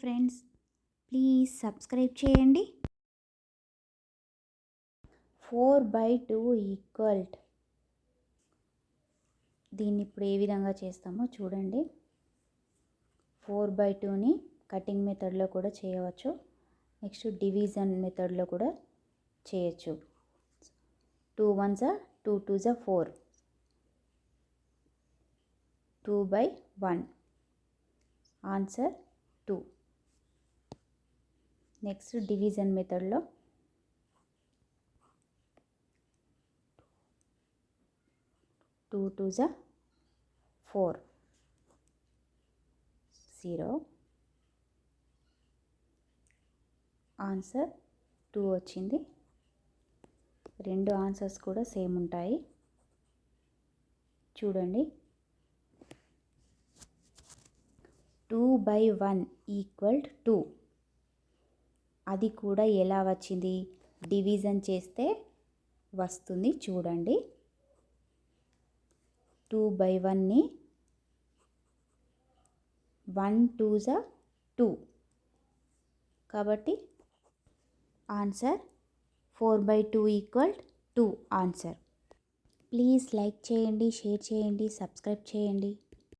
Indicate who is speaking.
Speaker 1: Friends, please subscribe చేయండి. 4/2 equal, దీన్ని ఇప్పుడు ఏ విధంగా చేస్తామో చూడండి. 4/2ని కటింగ్ మెథడ్లో కూడా చేయవచ్చు, నెక్స్ట్ డివిజన్ మెథడ్లో కూడా చేయొచ్చు. 2 1s 2 2s 4, 2/1, answer 2. Next division మెథడ్లో 2 2s 4, 0, ఆన్సర్ 2 వచ్చింది. రెండు ఆన్సర్స్ కూడా సేమ్ ఉంటాయి చూడండి. 2/1 ఈక్వల్ 2, అది కూడా ఎలా వచ్చింది, డివిజన్ చేస్తే వస్తుంది చూడండి. 2/1ని 1 2s 2, కాబట్టి answer 4/2 equal 2 answer. Please like చేయండి, షేర్ చేయండి, సబ్స్క్రైబ్ చేయండి.